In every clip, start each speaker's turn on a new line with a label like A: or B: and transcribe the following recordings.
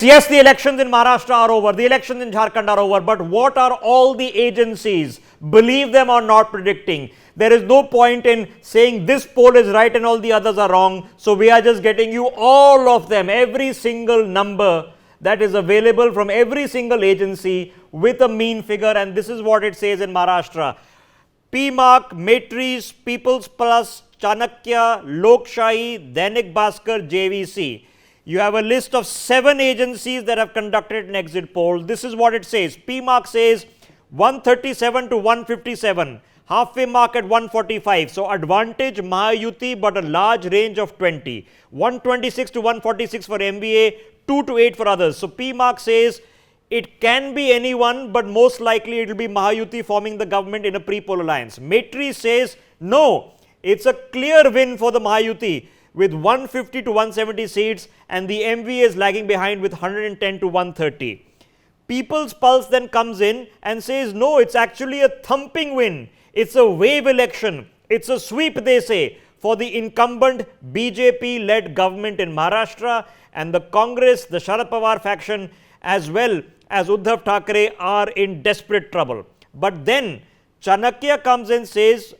A: Yes, the elections in Maharashtra are over, the elections in Jharkhand are over, but what are all the agencies, believe them or not, predicting? There is no point in saying this poll is right and all the others are wrong, so we are just getting you all of them, every single number that is available from every single agency with a mean figure, and this is what it says in Maharashtra. PMark, Matrix, People's Plus, Chanakya, Lokshahi, Dainik Bhaskar, JVC. You have a list of 7 agencies that have conducted an exit poll. This is what it says. PMark says 137 to 157, halfway mark at 145. So advantage Mahayuti, but a large range of 20. 126 to 146 for MVA, 2 to 8 for others. So PMark says it can be anyone, but most likely it will be Mahayuti forming the government in a pre-poll alliance. Matrix says no, it's a clear win for the Mahayuti with 150 to 170 seats, and the MVA is lagging behind with 110 to 130. People's Pulse then comes in and says no, it's actually a thumping win. It's a wave election. It's a sweep, they say, for the incumbent BJP-led government in Maharashtra, and the Congress, the Sharad Pawar faction, as well as Uddhav Thackeray are in desperate trouble. But then Chanakya comes and says,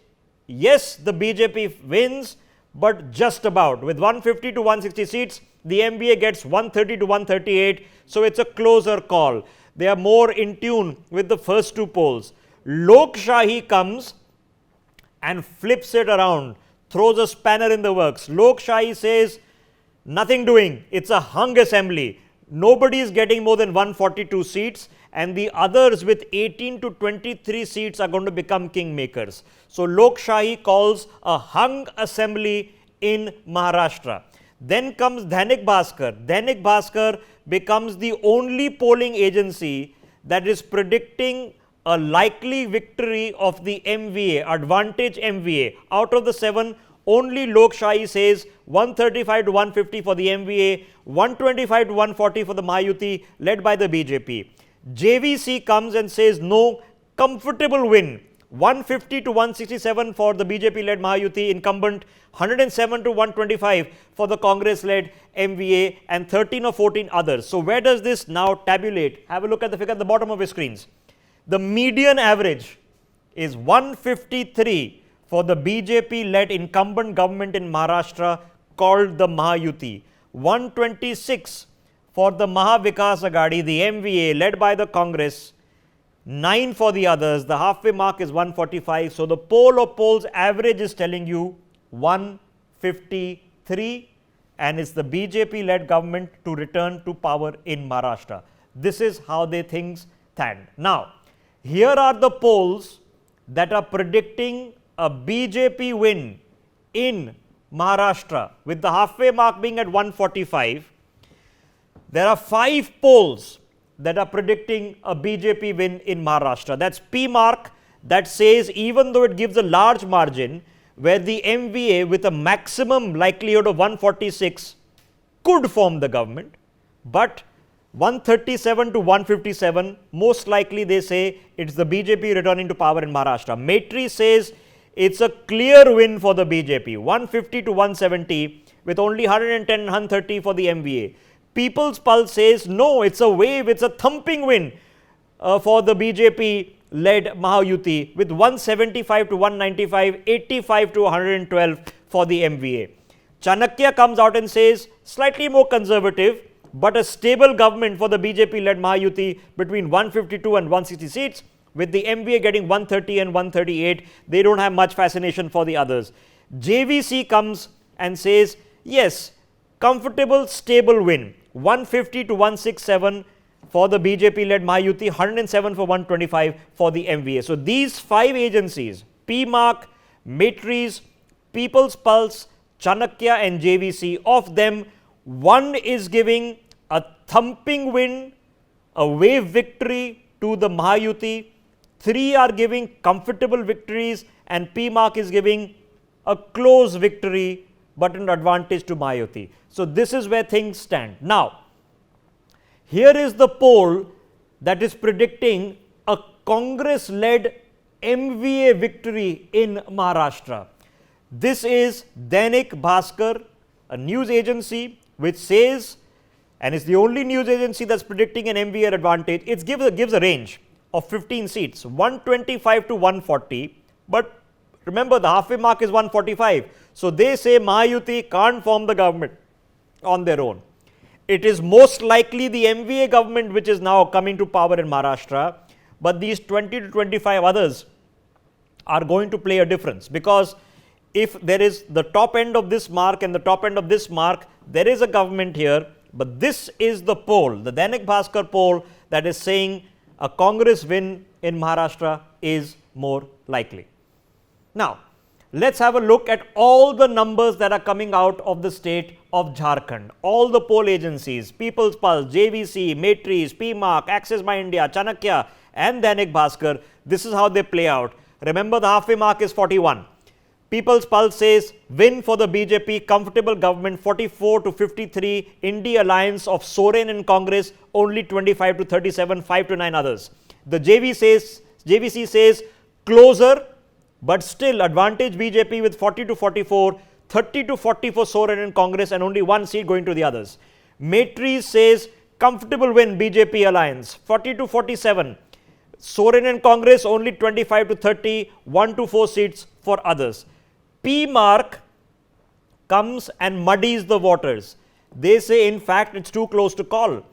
A: yes, the BJP wins, but just about. With 150 to 160 seats, the MBA gets 130 to 138, so it's a closer call. They are more in tune with the first 2 polls. Lokshahi comes and flips it around, throws a spanner in the works. Lokshahi says, nothing doing, it's a hung assembly. Nobody is getting more than 142 seats, and the others with 18 to 23 seats are going to become kingmakers. So Lokshahi calls a hung assembly in Maharashtra. Then comes Dainik Bhaskar. Dainik Bhaskar becomes the only polling agency that is predicting a likely victory of the MVA, advantage MVA. Out of the 7, only Lokshahi says 135 to 150 for the MVA, 125 to 140 for the Mahayuti led by the BJP. JVC comes and says no, comfortable win, 150 to 167 for the BJP-led Mahayuti incumbent, 107 to 125 for the Congress-led MVA, and 13 or 14 others. So where does this now tabulate? Have a look at the figure at the bottom of your screens. The median average is 153 for the BJP-led incumbent government in Maharashtra called the Mahayuti, 126 for the Mahavikas Aghadi, the MVA led by the Congress, 9 for the others. The halfway mark is 145. So the poll of polls average is telling you 153, and it's the BJP-led government to return to power in Maharashtra. This is how they things stand. Now, here are the polls that are predicting a BJP win in Maharashtra, with the halfway mark being at 145. There are 5 polls that are predicting a BJP win in Maharashtra. That's PMark, that says even though it gives a large margin, where the MVA with a maximum likelihood of 146 could form the government, but 137 to 157, most likely they say it's the BJP returning to power in Maharashtra. Maitri says it's a clear win for the BJP, 150 to 170, with only 110 and 130 for the MVA. People's Pulse says no, it's a wave, it's a thumping win for the BJP-led Mahayuti, with 175 to 195, 85 to 112 for the MVA. Chanakya comes out and says slightly more conservative, but a stable government for the BJP-led Mahayuti between 152 and 160 seats, with the MVA getting 130 and 138. They don't have much fascination for the others. JVC comes and says yes, comfortable, stable win, 150 to 167 for the BJP-led Mahayuti, 107 for 125 for the MVA. So these 5 agencies, PMark, Matrix, People's Pulse, Chanakya and JVC, of them, 1 is giving a thumping win, a wave victory to the Mahayuti, 3 are giving comfortable victories, and PMark is giving a close victory but an advantage to Mahayuti. So this is where things stand. Now, here is the poll that is predicting a Congress-led MVA victory in Maharashtra. This is Dainik Bhaskar, a news agency which says and it's the only news agency that's predicting an MVA advantage. It gives a range of 15 seats, 125 to 140, but remember the halfway mark is 145. So they say Mahayuti can't form the government on their own. It is most likely the MVA government which is now coming to power in Maharashtra, but these 20 to 25 others are going to play a difference, because if there is the top end of this mark and the top end of this mark, there is a government here, but this is the poll, the Dainik Bhaskar poll, that is saying a Congress win in Maharashtra is more likely. Now, let's have a look at all the numbers that are coming out of the state of Jharkhand. All the poll agencies, People's Pulse, JVC, Matrix, PMark, Access My India, Chanakya and Dainik Bhaskar, this is how they play out. Remember, the halfway mark is 41. People's Pulse says win for the BJP, comfortable government 44 to 53, India alliance of Soren and Congress only 25 to 37, 5 to 9 others. The JVC says closer, but still advantage BJP with 40 to 44, 30 to 40 for Soren and Congress and only one seat going to the others. Matrix says comfortable win BJP alliance 40 to 47. Soren and Congress only 25 to 30, 1 to 4 seats for others. PMark comes and muddies the waters. They say in fact it's too close to call.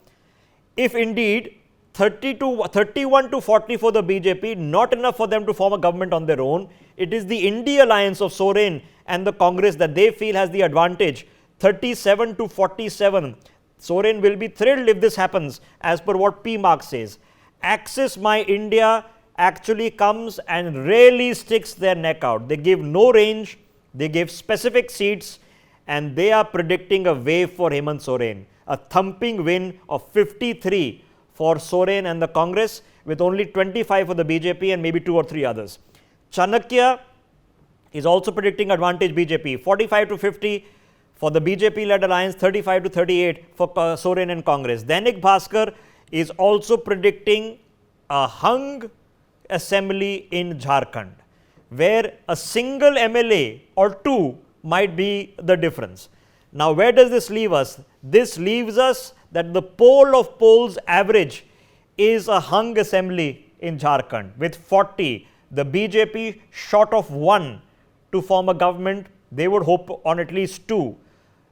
A: If indeed 31 to 40 for the BJP, not enough for them to form a government on their own, it is the India alliance of Soren and the Congress that they feel has the advantage, 37 to 47. Soren will be thrilled if this happens as per what PMark says. Access My India actually comes and really sticks their neck out. They give no range, they give specific seats, and they are predicting a wave for Hemant Soren, a thumping win of 53 for Soren and the Congress, with only 25 for the BJP and maybe 2 or 3 others. Chanakya is also predicting advantage BJP, 45 to 50 for the BJP-led alliance, 35 to 38 for Soren and Congress. Dainik Bhaskar is also predicting a hung assembly in Jharkhand, where a single MLA or 2 might be the difference. Now, where does this leave us? This leaves us that the poll of polls average is a hung assembly in Jharkhand with 40. The BJP short of 1 to form a government, they would hope on at least 2.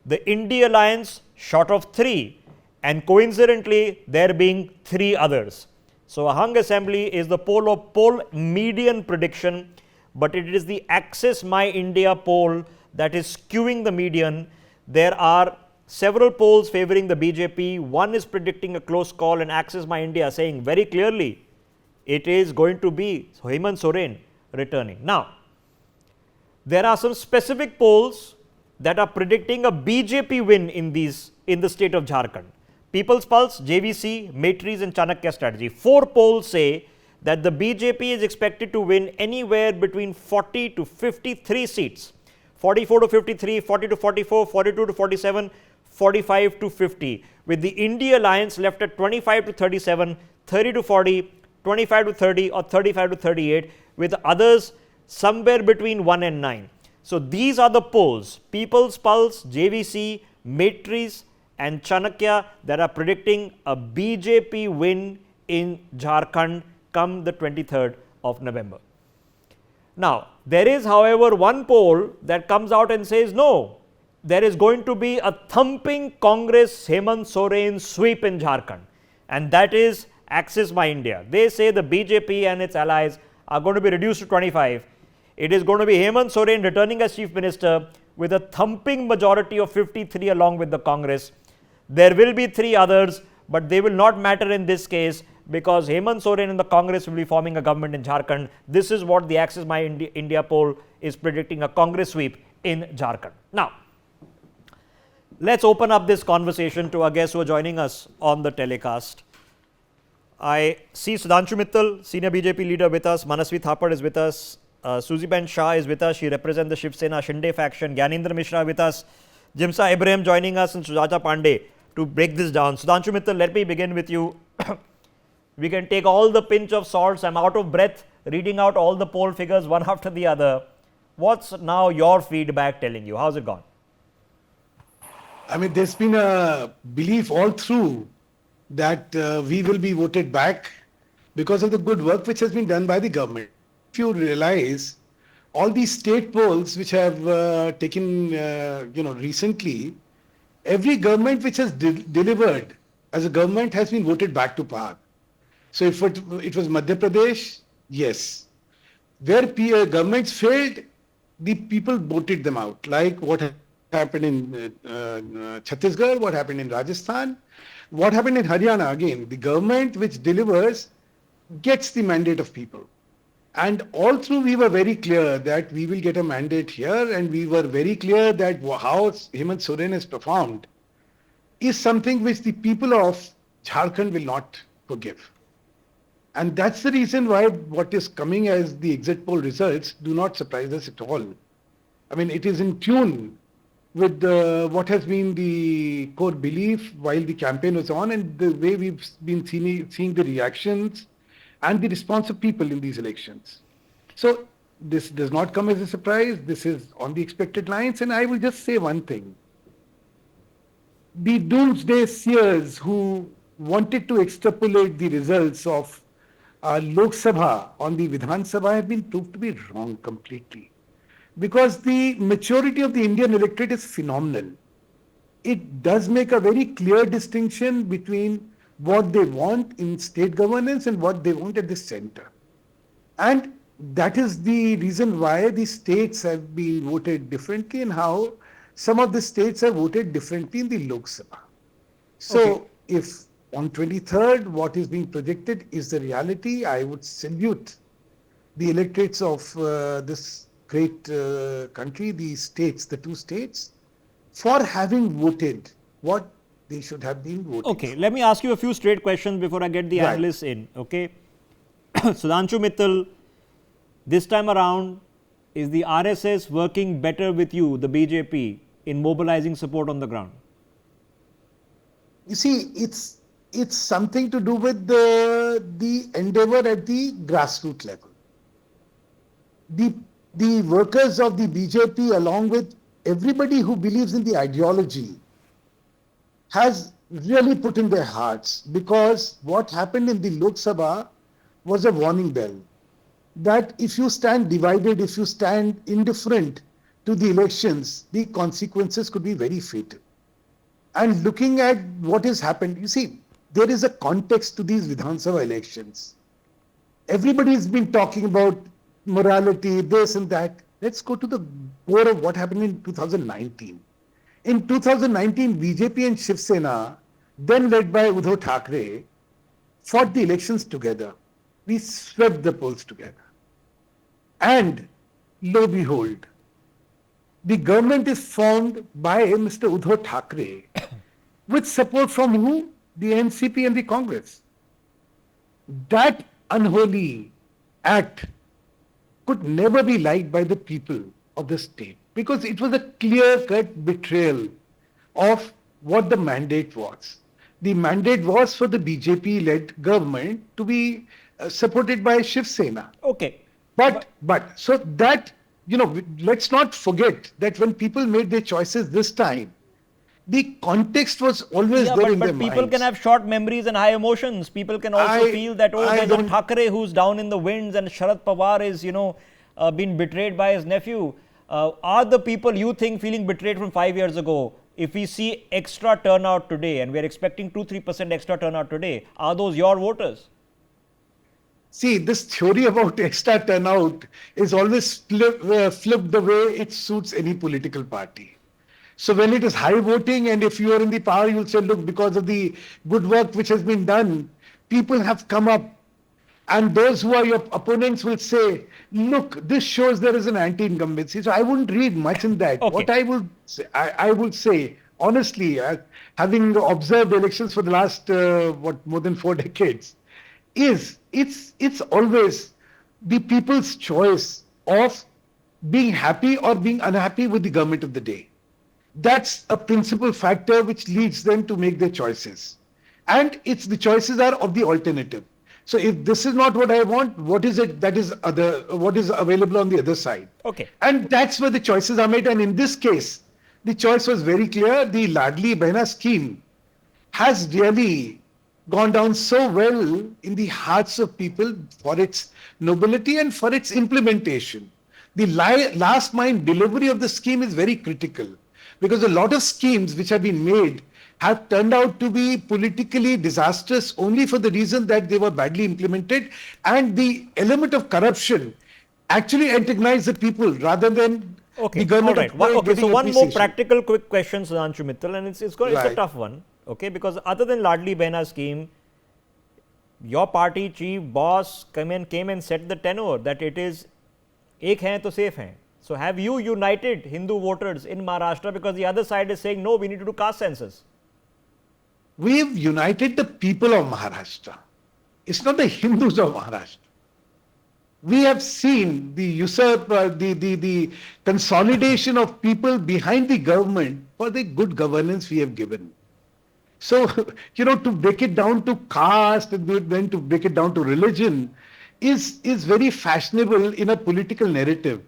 A: The India alliance short of 3, and coincidentally there being 3 others. So a hung assembly is the poll median prediction, but it is the Access My India poll that is skewing the median. There are several polls favoring the BJP. One is predicting a close call, and Access My India saying very clearly it is going to be Hemant Soren returning. Now, there are some specific polls that are predicting a BJP win in the state of Jharkhand. People's Pulse, JVC, Matrix and Chanakya strategy. 4 polls say that the BJP is expected to win anywhere between 40 to 53 seats. 44 to 53, 40 to 44, 42 to 47, 45 to 50. With the India alliance left at 25 to 37, 30 to 40, 25 to 30 or 35 to 38, with others somewhere between 1 and 9. So these are the polls, People's Pulse, JVC, Matrix and Chanakya, that are predicting a BJP win in Jharkhand come the 23rd of November. Now, there is however one poll that comes out and says no, there is going to be a thumping Congress Hemant Soren sweep in Jharkhand, and that is Access My India. They say the BJP and its allies are going to be reduced to 25. It is going to be Hemant Soren returning as Chief Minister with a thumping majority of 53 along with the Congress. There will be 3 others, but they will not matter in this case because Hemant Soren and the Congress will be forming a government in Jharkhand. This is what the Access My India poll is predicting, a Congress sweep in Jharkhand. Now, let's open up this conversation to our guests who are joining us on the telecast. I see Sudhanshu Mittal, senior BJP leader with us. Manasvi Thapar is with us. Suziban Shah is with us. She represents the Shiv Sena Shinde faction. Gyanendra Mishra with us. Jimsa Ibrahim joining us, and Sujata Pandey to break this down. Sudhanshu Mittal, let me begin with you. We can take all the pinch of salts. I'm out of breath reading out all the poll figures one after the other. What's now your feedback telling you? How's it gone?
B: I mean, there's been a belief all through that we will be voted back because of the good work which has been done by the government. If you realize all these state polls which have taken, recently, every government which has delivered as a government has been voted back to power. So if it was Madhya Pradesh, yes. Where governments failed, the people voted them out. Like what happened in Chhattisgarh, what happened in Rajasthan, what happened in Haryana. Again, the government which delivers gets the mandate of people. And all through we were very clear that we will get a mandate here, and we were very clear that how Hemant Soren has performed is something which the people of Jharkhand will not forgive. And that's the reason why what is coming as the exit poll results do not surprise us at all. I mean, it is in tune with what has been the core belief while the campaign was on, and the way we've been seeing the reactions and the response of people in these elections. So this does not come as a surprise. This is on the expected lines. And I will just say one thing. The doomsday seers who wanted to extrapolate the results of Lok Sabha on the Vidhan Sabha have been proved to be wrong completely. Because the maturity of the Indian electorate is phenomenal. It does make a very clear distinction between what they want in state governance and what they want at the center. And that is the reason why the states have been voted differently and how some of the states have voted differently in the Lok Sabha. So if on 23rd what is being projected is the reality, I would salute the electorates of this great country, the states, the two states, for having voted what they should have been voting.
A: Okay, let me ask you a few straight questions before I get the analysts in. Okay, Sudhanshu Mittal, this time around, is the RSS working better with you, the BJP, in mobilizing support on the ground?
B: You see, it's something to do with the endeavor at the grassroots level. The workers of the BJP, along with everybody who believes in the ideology, has really put in their hearts, because what happened in the Lok Sabha was a warning bell that if you stand divided, if you stand indifferent to the elections, the consequences could be very fatal. And looking at what has happened, you see, there is a context to these Vidhan Sabha elections. Everybody has been talking about morality, this and that. Let's go to the core of what happened in 2019. In 2019, BJP and Shiv Sena, then led by Uddhav Thackeray, fought the elections together. We swept the polls together. And lo and behold, the government is formed by Mr. Uddhav Thackeray with support from who? The NCP and the Congress. That unholy act could never be liked by the people of the state, because it was a clear-cut betrayal of what the mandate was. The mandate was for the BJP-led government to be supported by Shiv Sena.
A: Okay.
B: But so that, let's not forget that when people made their choices this time, the context was always there in their minds.
A: But people can have short memories and high emotions. People can also feel that, there's a Thackeray who's down in the winds and Sharad Pawar is, been betrayed by his nephew. Are the people, you think, feeling betrayed from 5 years ago? If we see extra turnout today, and we're expecting 2-3% extra turnout today, are those your voters?
B: See, this theory about extra turnout is always flipped the way it suits any political party. So when it is high voting, and if you are in the power, you'll say, look, because of the good work which has been done, people have come up. And those who are your opponents will say, look, this shows there is an anti-incumbency. So I wouldn't read much in that.
A: Okay.
B: What I would say, honestly, having observed elections for the last, more than 4 decades, is it's always the people's choice of being happy or being unhappy with the government of the day. That's a principal factor which leads them to make their choices. And the choices are of the alternative. So if this is not what I want, what is it that is what is available on the other side?
A: Okay.
B: And that's where the choices are made. And in this case, The choice was very clear. The Ladli Behna scheme has really gone down so well in the hearts of people for its nobility and for its implementation. The last mile delivery of the scheme is very critical because a lot of schemes which have been made have turned out to be politically disastrous only for the reason that they were badly implemented, and the element of corruption actually antagonized the people rather than the
A: Okay, all
B: government.
A: right.
B: Getting
A: So one more
B: appreciation.
A: practical quick question, Sudhanshu Mittal, and it's a
B: Right.
A: tough one. Okay, because other than Ladli Behna scheme, your party chief boss came and set the tenor that it is ek hai to safe hai. So have you united Hindu voters in Maharashtra, because the other side is saying no, we need to do caste census?
B: We've united the people of Maharashtra. It's not the Hindus of Maharashtra. We have seen the consolidation of people behind the government for the good governance we have given. So, to break it down to caste and then to break it down to religion is very fashionable in a political narrative.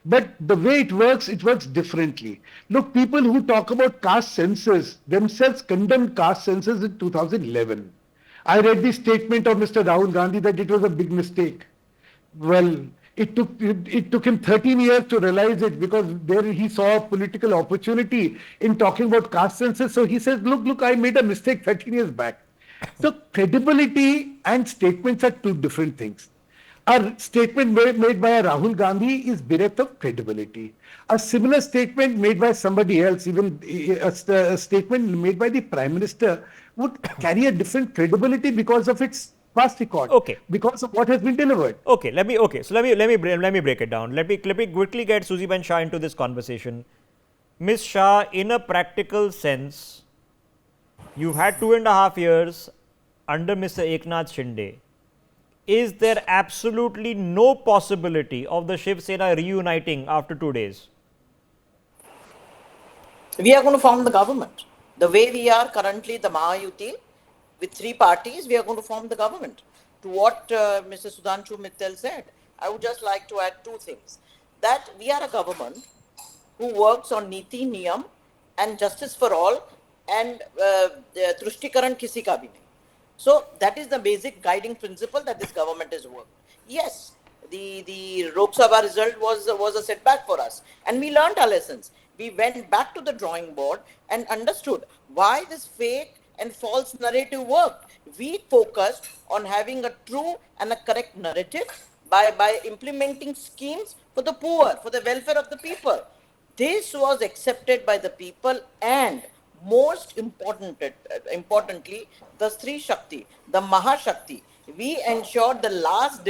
B: But the way it works differently. Look, people who talk about caste census themselves condemned caste census in 2011. I read the statement of Mr. Rahul Gandhi that it was a big mistake. Well, it took him 13 years to realize it, because there he saw a political opportunity in talking about caste census. So he says, look, I made a mistake 13 years back. So credibility and statements are two different things. A statement made by a Rahul Gandhi is bereft of credibility. A similar statement made by somebody else, even a statement made by the Prime Minister, would carry a different credibility because of its past record.
A: Okay.
B: Because of what has been delivered.
A: Okay, let me break it down. Let me quickly get Suzy Ben Shah into this conversation. Ms. Shah, in a practical sense, you've had 2.5 years under Mr. Eknath Shinde. Is there absolutely no possibility of the Shiv Sena reuniting after 2 days?
C: We are going to form the government. The way we are currently, the Mahayuti, with 3 parties, we are going to form the government. To what Mr. Sudhanshu Mittal said, I would just like to add 2 things. That we are a government who works on Niti, Niyam and justice for all, and Trushtikaran kisi ka bhi nahi. So that is the basic guiding principle that this government has worked. Yes, the Lok Sabha result was a setback for us, and we learned our lessons. We went back to the drawing board and understood why this fake and false narrative worked. We focused on having a true and a correct narrative by implementing schemes for the poor, for the welfare of the people. This was accepted by the people, and most importantly, the Sri Shakti, the Mahashakti. We ensured the last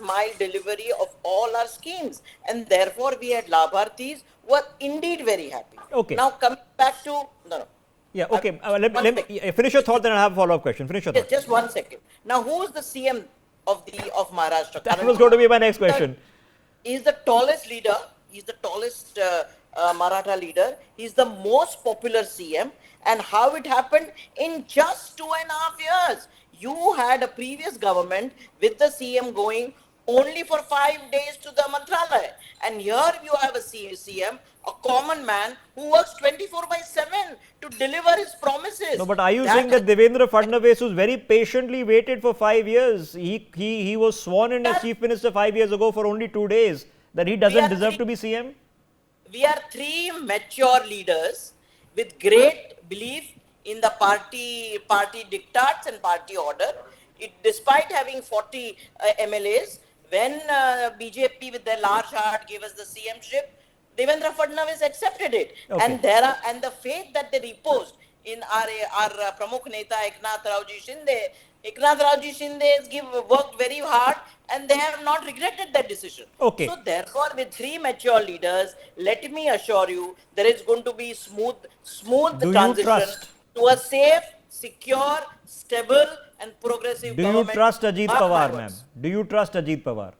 C: mile delivery of all our schemes, and therefore we had Labharthis who were indeed very happy.
A: Okay.
C: Now coming back to no.
A: Yeah, okay. Let me finish your thought, then I have a follow-up question. Finish your thought.
C: Just 1 second. Now, who is the CM of Maharashtra?
A: That was going to be my next question.
C: He's the tallest leader. He's the tallest Maratha leader. He's the most popular CM. And how it happened in just 2.5 years. You had a previous government with the CM going only for 5 days to the Mantralaya. And here you have a CM, a common man who works 24/7 to deliver his promises.
A: No, but are you saying that Devendra Fadnavis, who's very patiently waited for 5 years, he was sworn in as Chief Minister 5 years ago for only 2 days, that he doesn't deserve to be CM?
C: We are 3 mature leaders with great belief in the party diktats and party order. Despite having 40 MLAs, when BJP with their large heart gave us the CM-ship, Devendra Fadnavis accepted it.
A: Okay.
C: And the faith that they reposed in our Pramukh Neta Eknath Raoji Shinde. Eknath Raoji Shinde has worked very hard, and they have not regretted that decision.
A: Okay.
C: So therefore, with 3 mature leaders, let me assure you, there is going to be smooth
A: Do you
C: transition
A: trust?
C: to a safe, secure, stable and progressive
A: Do you
C: government.
A: trust Ajit
C: Mark my
A: Pawar,
C: words.
A: ma'am? Do you trust Ajit Pawar?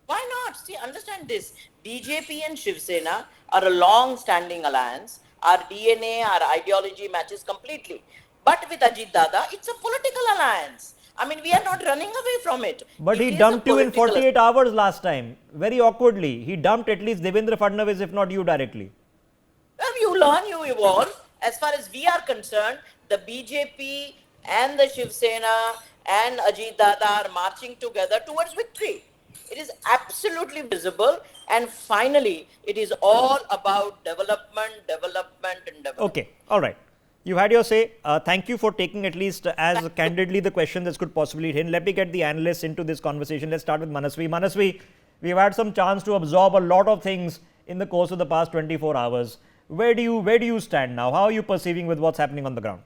C: Why not? See, understand this. BJP and Shiv Sena are a long-standing alliance. Our DNA, our ideology matches completely. But with Ajit Dada, it's a political alliance. I mean, we are not running away from it.
A: But
C: It
A: he
C: is a
A: dumped you in
C: political-
A: 48 hours last time, very awkwardly. He dumped at least Devendra Fadnavis, if not you directly.
C: Well, you learn, you evolve. As far as we are concerned, the BJP and the Shiv Sena and Ajit Dada are marching together towards victory. It is absolutely visible, and finally, it is all about development, development, and development.
A: Okay, all right. You had your say. Thank you for taking at least as candidly the questions as could possibly hit. Let me get the analysts into this conversation. Let's start with Manasvi. Manasvi, we've had some chance to absorb a lot of things in the course of the past 24 hours. Where do you stand now? How are you perceiving with what's happening on the ground?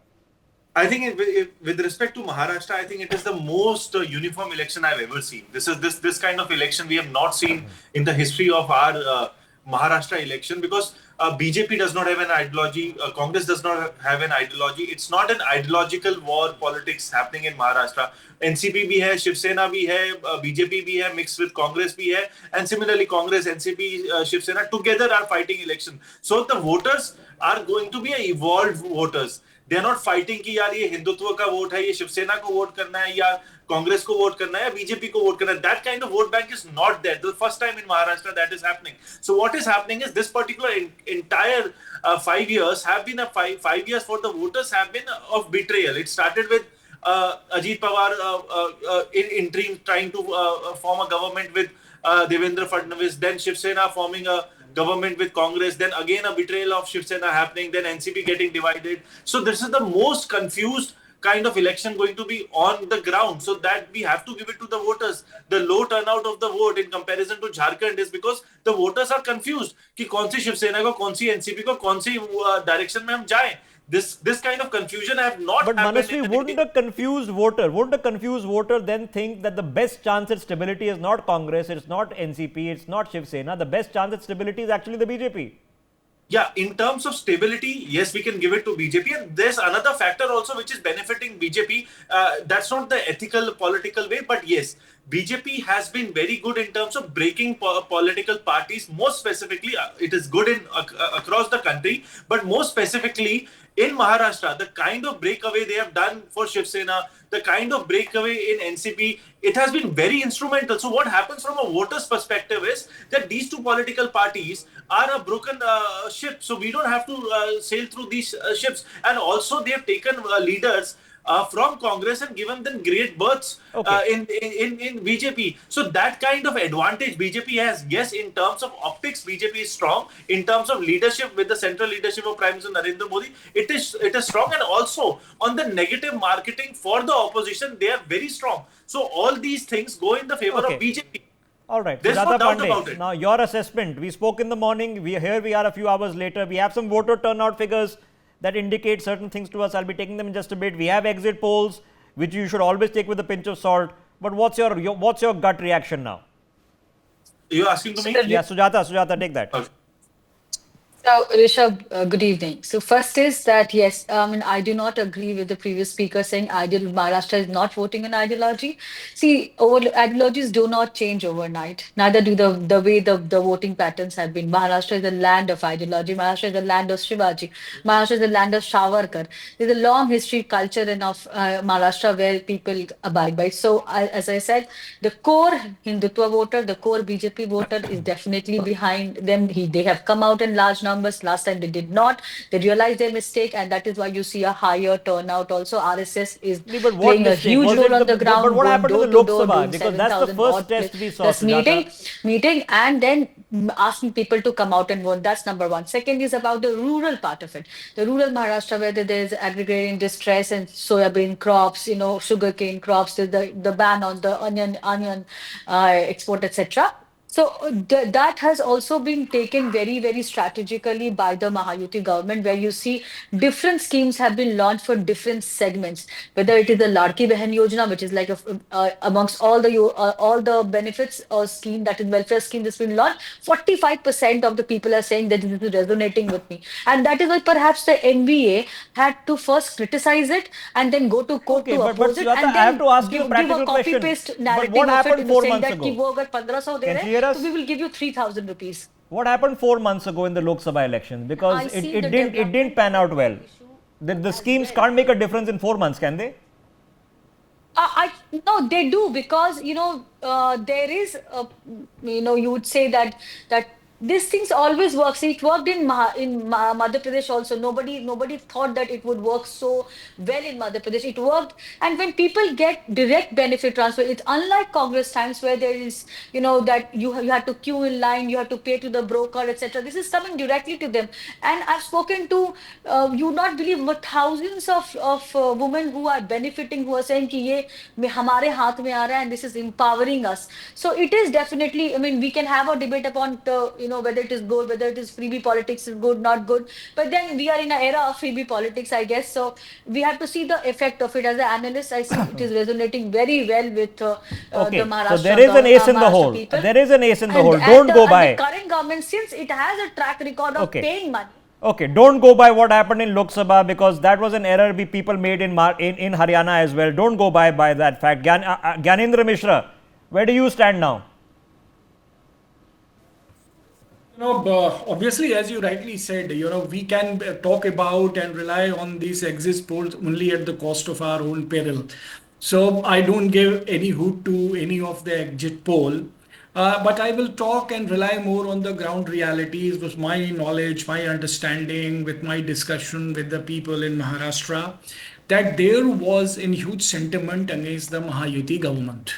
D: I think with respect to Maharashtra, I think it is the most uniform election I've ever seen. This kind of election we have not seen in the history of our Maharashtra election, because BJP does not have an ideology, Congress does not have an ideology. It's not an ideological war politics happening in Maharashtra. NCP bhi hai, Shiv Sena bhi hai, BJP bhi hai, mixed with Congress bhi hai, and similarly Congress, NCP, Shiv Sena together are fighting election. So the voters are going to be evolved voters. They are not fighting कि यार ये हिंदुत्व का vote है, ये शिवसेना को vote करना है, या कांग्रेस को वोट करना है, या बीजेपी को वोट करना है. That kind of vote bank is not there. The first time in Maharashtra that is happening. So what is happening is this particular entire 5 years have been a 5 years for the voters have been of betrayal. It started with Ajit Pawar in interim trying to form a government with Devendra Fadnavis, then Shiv Sena forming a government with Congress, then again a betrayal of Shiv Sena happening, then NCP getting divided. So this is the most confused kind of election going to be on the ground. So that we have to give it to the voters. The low turnout of the vote in comparison to Jharkhand is because the voters are confused कि कौन सी शिव सेना को, कौन सी NCP को, कौन सी direction में हम जाएं. This kind of confusion have not
A: but
D: happened.
A: But Manasvi, wouldn't a confused voter then think that the best chance at stability is not Congress, it's not NCP, it's not Shiv Sena, the best chance at stability is actually the BJP?
D: Yeah, in terms of stability, yes, we can give it to BJP. And there's another factor also which is benefiting BJP. That's not the ethical political way, but yes, BJP has been very good in terms of breaking political parties. Most specifically, it is good in across the country, but most specifically in Maharashtra, the kind of breakaway they have done for Shiv Sena, the kind of breakaway in NCP, it has been very instrumental. So what happens from a voter's perspective is that these two political parties are a broken ship. So we don't have to sail through these ships. And also they have taken leaders from Congress and given them great berths in BJP. So that kind of advantage BJP has. Yes, in terms of optics, BJP is strong. In terms of leadership with the central leadership of Prime Minister Narendra Modi, it is strong. And also on the negative marketing for the opposition, they are very strong. So all these things go in the favor of BJP.
A: All right,
D: there's no doubt about it.
A: Now your assessment. We spoke in the morning. We are a few hours later. We have some voter turnout figures that indicate certain things to us. I'll be taking them in just a bit. We have exit polls, which you should always take with a pinch of salt. But what's your gut reaction now?
D: You're asking to me?
A: Yeah, Sujata, take that.
D: Okay.
E: So, Rishabh, good evening. So, first is that, yes, I do not agree with the previous speaker saying Maharashtra is not voting on ideology. See, ideologies do not change overnight. Neither do the way the voting patterns have been. Maharashtra is a land of ideology. Maharashtra is a land of Shivaji. Maharashtra is a land of Savarkar. There's a long history, culture of Maharashtra where people abide by. So, as I said, the core Hindutva voter, the core BJP voter is definitely behind them. They have come out in large numbers. Last time they did not. They realized their mistake, and that is why you see a higher turnout. Also, RSS is playing a huge role on the ground.
A: But what happened to the Lok Sabha? Because that's the first test we saw.
E: Meeting, and then asking people to come out and vote. That's number one. Second is about the rural part of it. The rural Maharashtra, where there is agrarian distress and soybean crops, sugarcane crops, the ban on the onion export, etc. So that has also been taken very, very strategically by the Mahayuti government, where you see different schemes have been launched for different segments, whether it is the Ladki Behan Yojana, which is like amongst all the benefits or scheme, that is welfare scheme that's been launched, 45% of the people are saying that this is resonating with me. And that is why perhaps the NBA had to first criticize it and then go to court to oppose it, and then
A: I have to ask you a practical
E: give a copy-paste narrative
A: what happened
E: of it,
A: 4
E: saying
A: months
E: that
A: ago?
E: So we will give you 3,000 rupees.
A: What happened 4 months ago in the Lok Sabha elections? Because it didn't pan out well. The schemes can't make a difference in 4 months, can they?
E: No, they do, because there is you would say that these things always works. It worked in Madhya Pradesh also. Nobody thought that it would work so well in Madhya Pradesh. It worked, and when people get direct benefit transfer, it's unlike Congress times where there is, that you had to queue in line, you have to pay to the broker, etc. This is coming directly to them, and I've spoken to, you not believe, but thousands of women who are benefiting, who are saying कि ये हमारे हाथ में आ रहा है, and this is empowering us. So it is definitely, I mean, we can have a debate upon, whether it is good, whether it is freebie politics is good, not good. But then we are in an era of freebie politics, I guess. So we have to see the effect of it. As an analyst, I see it is resonating very well with the
A: Okay, so there
E: Maharashtra,
A: is an ace in the
E: Maharashtra
A: hole.
E: people.
A: There is an ace in the
E: And,
A: hole.
E: and,
A: Don't go
E: and the
A: by.
E: current government, since it has a track record of
A: Okay.
E: paying money.
A: Okay, don't go by what happened in Lok Sabha, because that was an error people made in Haryana as well. Don't go by that fact. Gyanendra Mishra, where do you stand now?
F: Obviously, as you rightly said, we can talk about and rely on these exit polls only at the cost of our own peril. So I don't give any hoot to any of the exit poll, but I will talk and rely more on the ground realities with my knowledge, my understanding, with my discussion with the people in Maharashtra, that there was a huge sentiment against the Mahayuti government.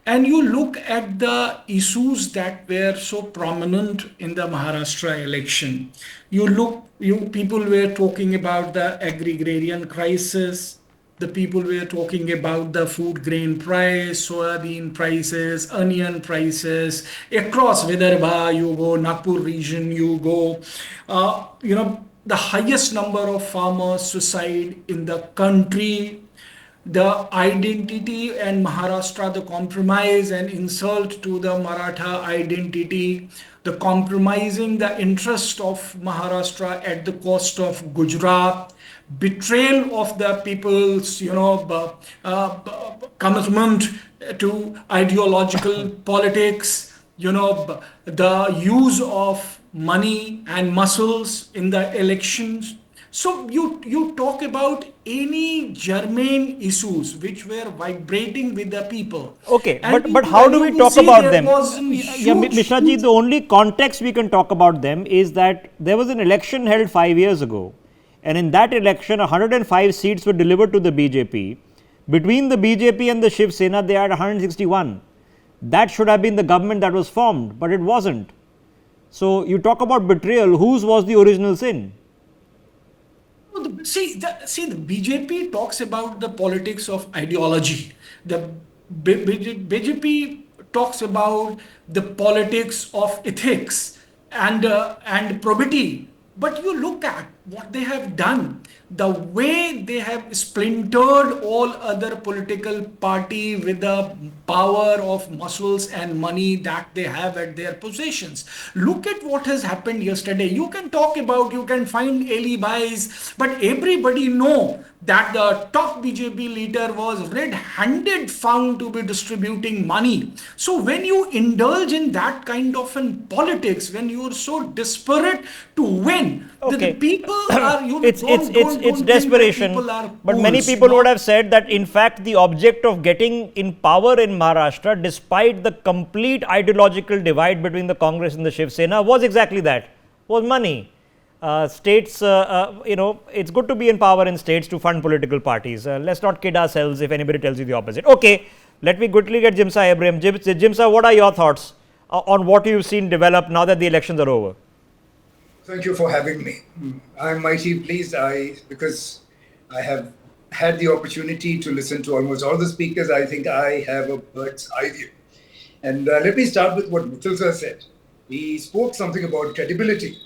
F: And you look at the issues that were so prominent in the Maharashtra election. People were talking about the agrarian crisis. The people were talking about the food grain price, soybean prices, onion prices across Vidarbha. You go Nagpur region. You go, the highest number of farmers suicide in the country, the identity and Maharashtra, the compromise and insult to the Maratha identity, the compromising the interest of Maharashtra at the cost of Gujarat, betrayal of the people's, commitment to ideological politics, the use of money and muscles in the elections. So you talk about any germane issues which were vibrating with the people.
A: Okay,
F: And
A: but how do we talk about them?
F: Yeah,
A: Mishra ji, the only context we can talk about them is that there was an election held 5 years ago, and in that election 105 seats were delivered to the BJP. Between the BJP and the Shiv Sena, they had 161. That should have been the government that was formed, but it wasn't. So you talk about betrayal, whose was the original sin?
F: See, the BJP talks about the politics of ideology. The BJP talks about the politics of ethics and probity. But you look at what they have done, the way they have splintered all other political party with the power of muscles and money that they have at their possessions. Look at what has happened yesterday. You can talk about, you can find alibis, but everybody know that the top BJP leader was red-handed found to be distributing money. So when you indulge in that kind of politics, when you are so desperate to win,
A: Okay.
F: the people are,
A: it's desperation. But many people would have said that in fact the object of getting in power in Maharashtra, despite the complete ideological divide between the Congress and the Shiv Sena, was exactly that, was money. States, it's good to be in power in states to fund political parties. Let's not kid ourselves if anybody tells you the opposite. Okay, let me quickly get Jimsa Ibrahim. Jimsa, what are your thoughts on what you've seen develop now that the elections are over?
G: Thank you for having me. I'm mighty pleased because I have had the opportunity to listen to almost all the speakers. I think I have a bird's eye view. And let me start with what Mithil sir said. He spoke something about credibility.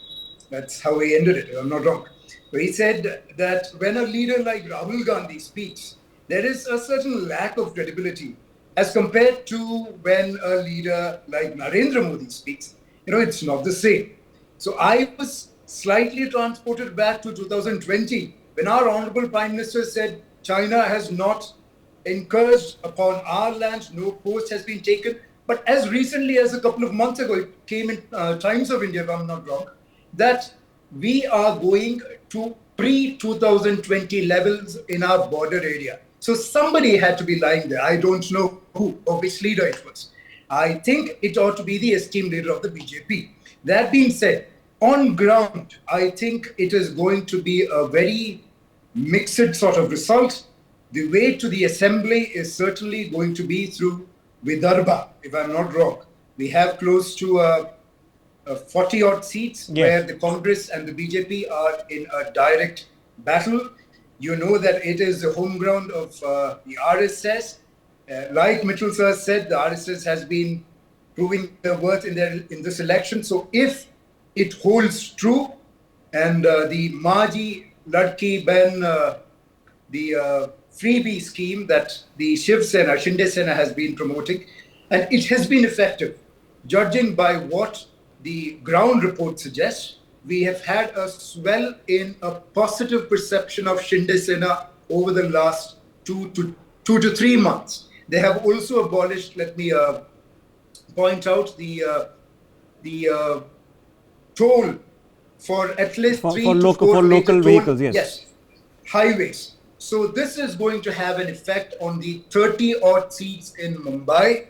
G: That's how he ended it, if I'm not wrong. But he said that when a leader like Rahul Gandhi speaks, there is a certain lack of credibility as compared to when a leader like Narendra Modi speaks. It's not the same. So I was slightly transported back to 2020 when our Honorable Prime Minister said China has not encouraged upon our land, no post has been taken. But as recently as a couple of months ago, it came in Times of India, if I'm not wrong, that we are going to pre-2020 levels in our border area. So somebody had to be lying there. I don't know who or which leader it was. I think it ought to be the esteemed leader of the BJP. That being said, on ground, I think it is going to be a very mixed sort of result. The way to the assembly is certainly going to be through Vidarbha, if I'm not wrong. We have close to 40 odd seats where the Congress and the BJP are in a direct battle. You know that it is the home ground of the RSS. Like Mitchell sir said, the RSS has been proving their worth in this election. So if it holds true, and the Maji Ladki Ben, the freebie scheme that the Shinde Sena has been promoting, and it has been effective. Judging by what the ground report suggests, we have had a swell in a positive perception of Shinde Sena over the last 2 to 3 months. They have also abolished, let me point out, the toll for at least
A: for
G: 3
A: to
G: local
A: 4 local vehicles,
G: yes, highways. So this is going to have an effect on the 30 odd seats in Mumbai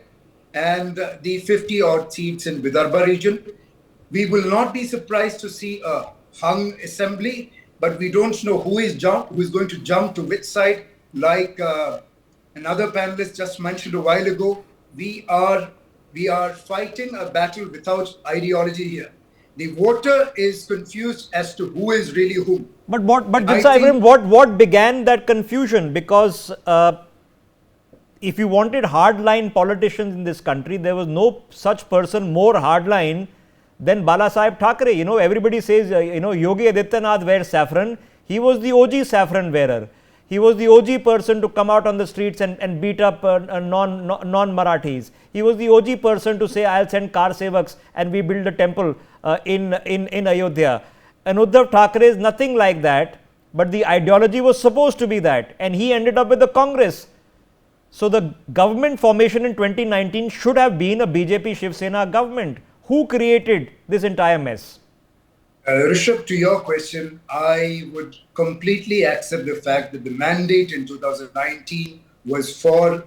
G: and the 50 odd seats in Vidarbha region. We will not be surprised to see a hung assembly, but we don't know who is going to jump to which side. Like another panelist just mentioned a while ago, we are fighting a battle without ideology here. The voter is confused as to who is really whom.
A: But what began that confusion? Because if you wanted hardline politicians in this country, there was no such person more hardline than Bala Saheb Thackeray. You know, everybody says, Yogi Adityanath wears saffron. He was the OG saffron wearer. He was the OG person to come out on the streets and beat up non-Marathis. He was the OG person to say, I'll send car sevaks and we build a temple in Ayodhya. And Uddhav Thackeray is nothing like that, but the ideology was supposed to be that, and he ended up with the Congress. So the government formation in 2019 should have been a BJP Shiv Sena government. Who created this entire mess?
G: Rishabh, to your question, I would completely accept the fact that the mandate in 2019 was for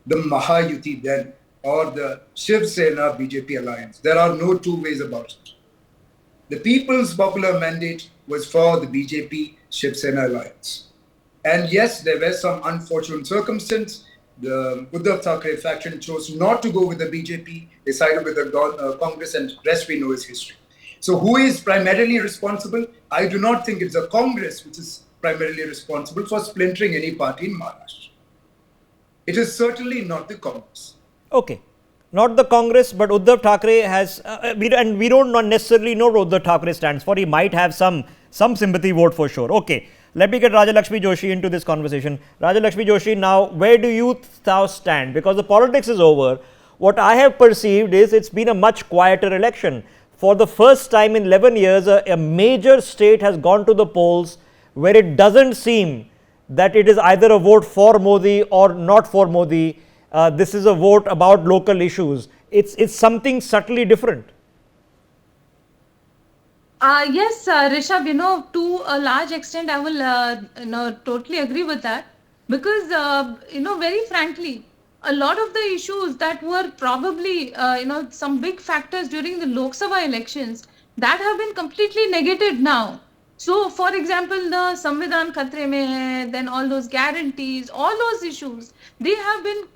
G: the Mahayuti then, or the Shiv Sena BJP alliance. There are no two ways about it. The People's Popular Mandate was for the BJP Shiv Sena alliance. And yes, there were some unfortunate circumstances. The Uddhav Thackeray faction chose not to go with the BJP, they sided with the Congress, and the rest we know is history. So who is primarily responsible? I do not think it's the Congress which is primarily responsible for splintering any party in Maharashtra. It is certainly not the Congress.
A: Okay. Not the Congress, but Uddhav Thackeray has, and we don't necessarily know what Uddhav Thackeray stands for. He might have some sympathy vote for sure. Okay. Let me get Rajalakshmi Joshi into this conversation. Rajalakshmi Joshi, now where do you now stand? Because the politics is over. What I have perceived is it's been a much quieter election. For the first time in 11 years, a major state has gone to the polls where it doesn't seem that it is either a vote for Modi or not for Modi. This is a vote about local issues. It's something subtly different.
H: Yes, Rishabh, to a large extent, I will totally agree with that. Because, very frankly, a lot of the issues that were probably, some big factors during the Lok Sabha elections that have been completely negated now. So, for example, the Samvidhan Khatre mein hai, then all those guarantees, all those issues, they have been,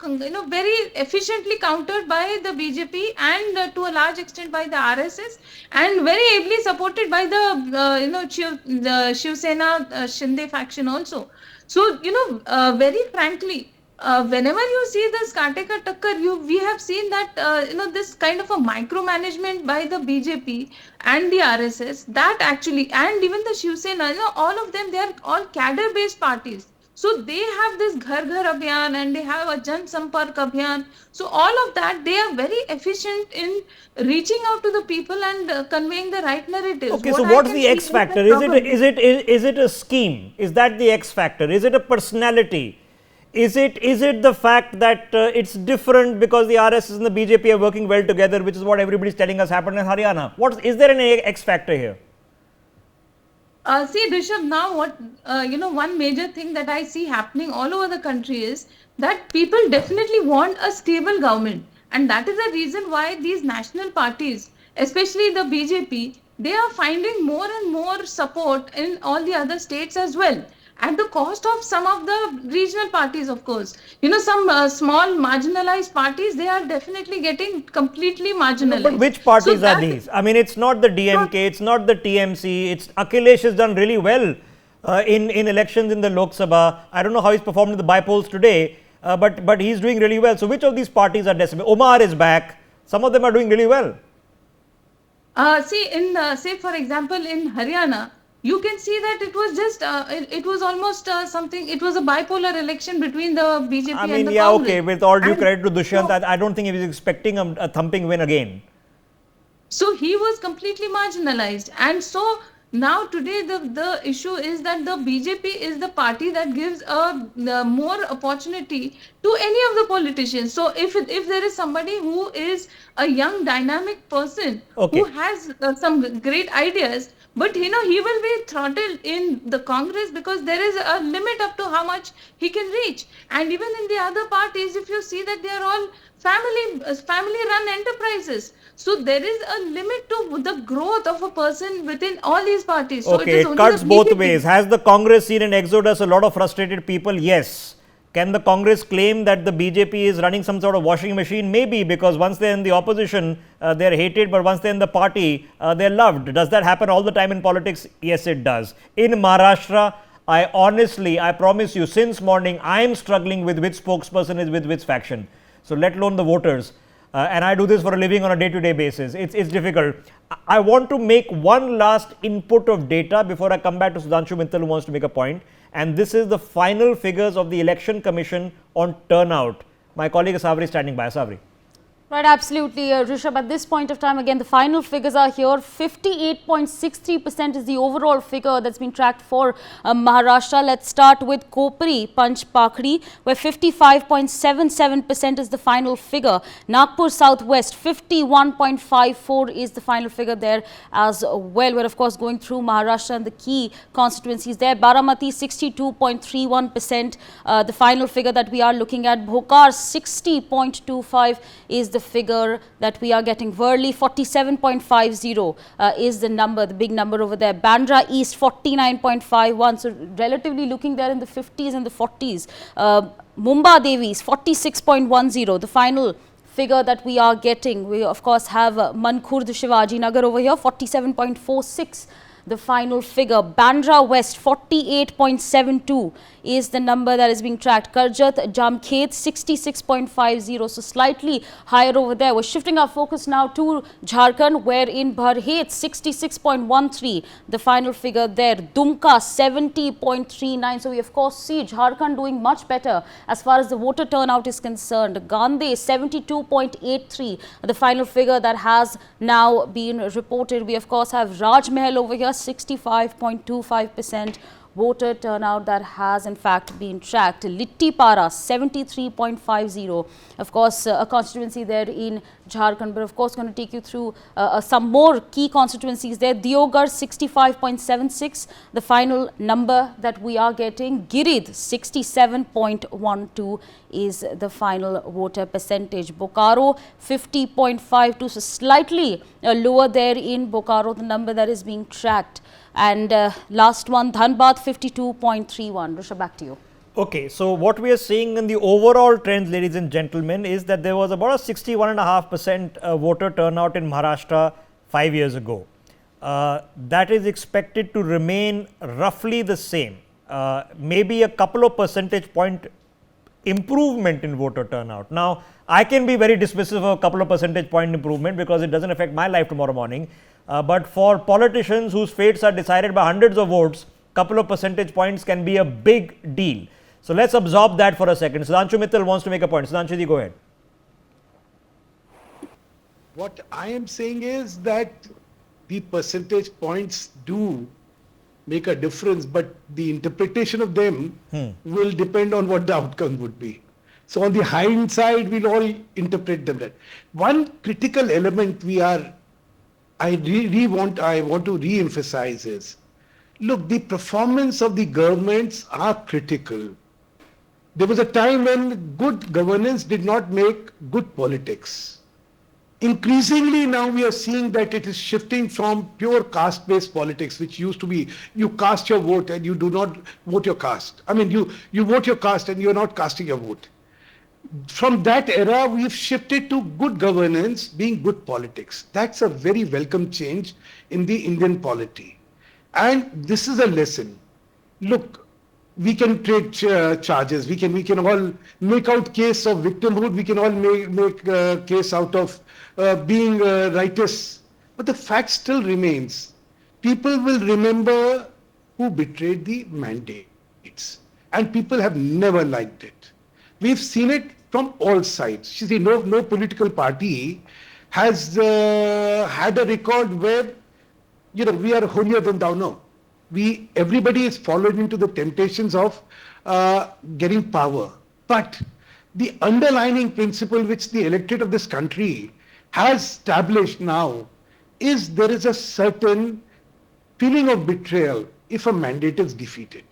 H: very efficiently countered by the BJP and to a large extent by the RSS, and very ably supported by the Shiv Sena Shinde faction also. So, very frankly, whenever you see this Kaate Ka Takkar, we have seen that, this kind of a micromanagement by the BJP and the RSS, that actually, and even the Shiv Sena, all of them, they are all cadre-based parties. So they have this Ghar Ghar Abhiyan and they have a Jan Sampark Abhiyan. So all of that, they are very efficient in reaching out to the people and conveying the right narratives.
A: Okay, so what's the X factor? Is it a scheme? Is that the X factor? Is it a personality? Is it the fact that it's different because the RSS and the BJP are working well together, which is what everybody is telling us happened in Haryana? Is there an X factor here?
H: See, Rishabh, now what, one major thing that I see happening all over the country is that people definitely want a stable government. And that is the reason why these national parties, especially the BJP, they are finding more and more support in all the other states as well, at the cost of some of the regional parties, of course. Some small marginalized parties, they are definitely getting completely
A: No,
H: marginalized.
A: but which
H: So
A: parties are
H: that
A: these? I mean, it's not the DMK, it's not the TMC. It's Akhilesh has done really well in elections in the Lok Sabha. I don't know how he's performed in the by-polls today, but he's doing really well. So which of these parties are decimated? Omar is back. Some of them are doing really well.
H: say for example in Haryana, you can see that it was just it was almost something. It was a bipolar election between the BJP
A: I
H: and
A: mean,
H: the
A: yeah,
H: Congress.
A: okay. With all due
H: And
A: credit to Dushyant,
H: so-
A: I don't think he was expecting a thumping win again.
H: So he was completely marginalized. And so now today the issue is that the BJP is the party that gives the more opportunity to any of the politicians. So if there is somebody who is a young dynamic person
A: Okay.
H: who has some great ideas, but he will be throttled in the Congress because there is a limit up to how much he can reach. And even in the other parties, if you see that they are all family run enterprises, so there is a limit to the growth of a person within all these parties. So
A: Okay,
H: is
A: it
H: only
A: cuts
H: the
A: both
H: BJP.
A: ways. Has the Congress seen an exodus, a lot of frustrated people? Yes. Can the Congress claim that the BJP is running some sort of washing machine? Maybe, because once they're in the opposition, they're hated, but once they're in the party, they're loved. Does that happen all the time in politics? Yes, it does. In Maharashtra, I promise you, since morning, I am struggling with which spokesperson is with which faction. So let alone the voters. And I do this for a living on a day-to-day basis. It's difficult. I want to make one last input of data before I come back to Sudhanshu Mittal, who wants to make a point. And this is the final figures of the Election Commission on turnout. My colleague Asavri is standing by. Asavri.
I: Right, absolutely, Rishabh. At this point of time, again, the final figures are here. 58.63% is the overall figure that's been tracked for Maharashtra. Let's start with Kopri, Panch Pakhri, where 55.77% is the final figure. Nagpur Southwest, 51.54 is the final figure there as well. We're, of course, going through Maharashtra and the key constituencies there. Baramati, 62.31%, the final figure that we are looking at. Bhokar, 60.25 is the figure that we are getting. Worli, 47.50 is the number, the big number over there. Bandra East, 49.51, so relatively looking there in the 50s and the 40s. Mumba Devis, 46.10, the final figure that we are getting. We of course have Mankhurd Shivaji Nagar over here, 47.46. The final figure. Bandra West, 48.72 is the number that is being tracked. Karjat Jamkhet, 66.50, so slightly higher over there. We're shifting our focus now to Jharkhand, where in Bharhet, 66.13, the final figure there. Dumka, 70.39. So we of course see Jharkhand doing much better as far as the voter turnout is concerned. Gandhi, 72.83, the final figure that has now been reported. We of course have Rajmahal over here, 65.25% voter turnout that has in fact been tracked. Littipara, 73.50, of course a constituency there in Jharkhand, but of course going to take you through some more key constituencies there. Deoghar, 65.76, the final number that we are getting. Girid, 67.12 is the final voter percentage. Bokaro, 50.52, so slightly lower there in Bokaro, the number that is being tracked. And last one, Dhanbad, 52.31. Rishabh, back to you.
A: Okay, so what we are seeing in the overall trends, ladies and gentlemen, is that there was about a 61.5% voter turnout in Maharashtra 5 years ago. That is expected to remain roughly the same. Maybe a couple of percentage point improvement in voter turnout. Now, I can be very dismissive of a couple of percentage point improvement because it doesn't affect my life tomorrow morning. But for politicians whose fates are decided by hundreds of votes, couple of percentage points can be a big deal. So let's absorb that for a second. Sudhanshu Mittal wants to make a point. Sudhanshu, go ahead.
B: What I am saying is that the percentage points do make a difference, but the interpretation of them will depend on what the outcome would be. So on the hindsight, we'll all interpret them right. One critical element I want to re-emphasize is, look, the performance of the governments are critical. There was a time when good governance did not make good politics. Increasingly now we are seeing that it is shifting from pure caste-based politics, which used to be you cast your vote and you do not vote your caste. I mean, you vote your caste and you're not casting your vote. From that era, we've shifted to good governance being good politics. That's a very welcome change in the Indian polity. And this is a lesson. Look, we can trade charges. We can all make out case of victimhood. We can all make case out of being righteous. But the fact still remains. People will remember who betrayed the mandates. And people have never liked it. We've seen it from all sides. You see, no political party has had a record where, we are holier than thou. No. Everybody is fallen into the temptations of getting power. But the underlying principle which the electorate of this country has established now is there is a certain feeling of betrayal if a mandate is defeated.